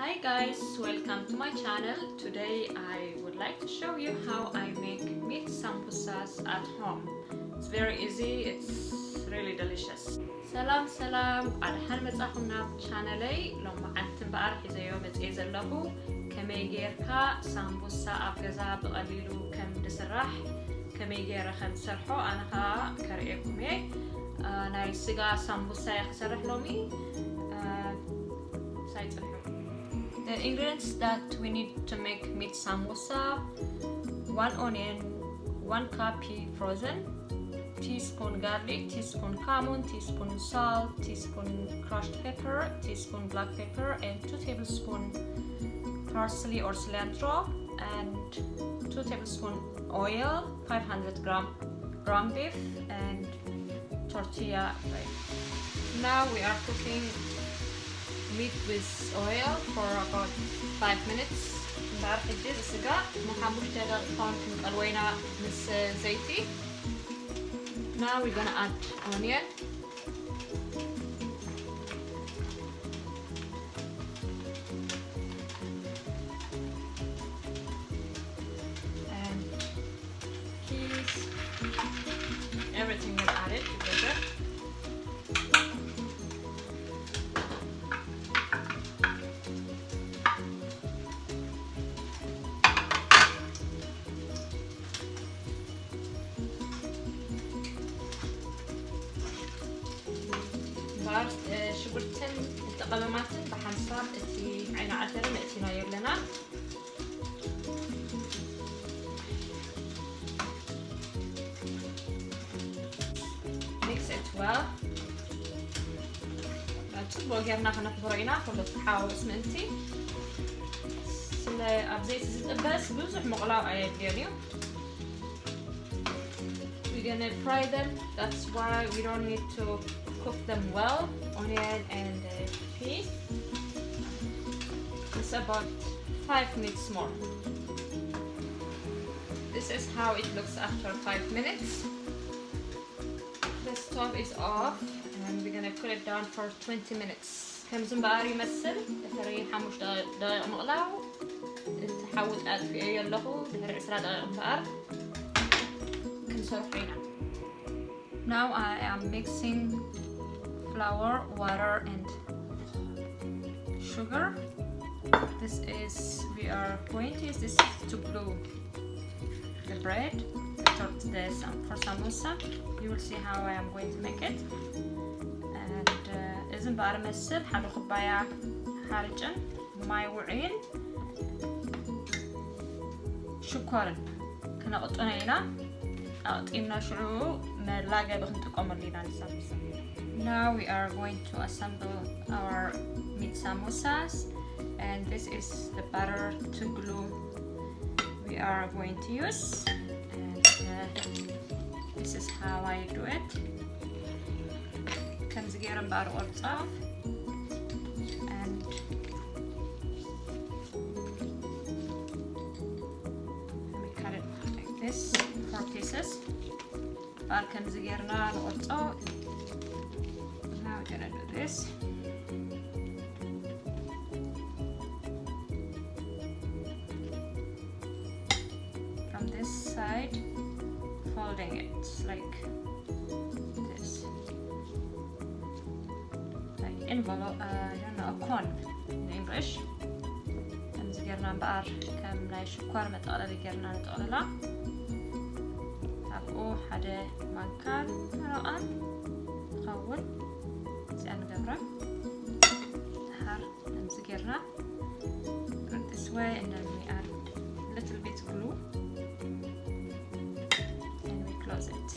Hi guys, welcome to my channel. Today I would like to show you how I make meat samosas at home. It's very easy, it's really delicious. Salam salam, adhan metsahumna channelay loma antin ba'ar hizayo metzi zellahu kemay geerka sambusa abgaza baqalilu kem disrah kemay geera khem sarho anha kariyekume nay siga sambusa yakhsarah lomi The ingredients that we need to make meat samosa: 1 onion, 1 cup frozen, teaspoon garlic, teaspoon cumin, teaspoon salt, teaspoon crushed pepper, teaspoon black pepper, and 2 tablespoons parsley or cilantro, and 2 tablespoons oil, 500 ground beef, and tortilla wrap. Now we are cooking meat with oil for about 5 minutes. Now we're gonna add onion, and cheese. Everything is added together. شبرتن التقلماتن بحنصاب اتي عين عترن اتي ناير لنا mix it well. تبغى غيرنا خنحضرينا كله تحاول اسمنتي سلا ابزيت بس بوزح مقلاو ايات ديالي. We're gonna fry them. That's why we don't need to cook them well, onion and peas. It's about 5 minutes more. This is how it looks after 5 minutes. The stove is off and we're gonna put it down for 20 minutes. كم زنباري يمثل تهري حمش دقيقة مقلاو تحاول ألف يلهو تهري 10 دقائق مقار كنسرحينا. Now I am mixing flour, water, and sugar. We are going to use this to glue the bread for samosa. You will see how I am going to make it. And isn't bad messed. Halu khubaya harjan, my wa'in, shukran. Kana qطنينا قطينا شعو ملاقة بخنتقوم لينا الساموسا. Now we are going to assemble our meat samosas, and this is the batter to glue we are going to use, and this is how I do it. Can get a bar off and let me cut it like this, 4 pieces. Bar can get off. Now we're gonna do this. From this side, folding it like this. Like envelope, I don't know, a cone in English. And زجرنا بقر كم لاي شكر متقلب زجرنا نتقللا. تابعوا حدا مكان رقم خول. Put it this way, and then we add a little bit glue and we close it.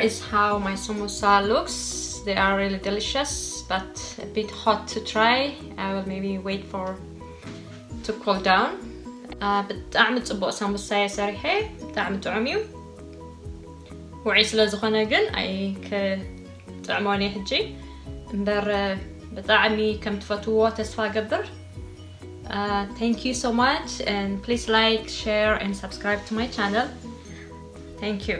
is how my samosa looks. They are really delicious but a bit hot to try. I will maybe wait for to cool down. بطعم صبوق ሳምቡሳ የሰሪሐ بطعم طعميو وعي ስለዝኾነ ግን አይ ከጥዕሞኔ ሕጂ እምበር بطعمي ከም ትፈትዎ ተስፋ ገብር. Thank you so much and please like, share and subscribe to my channel. Thank you.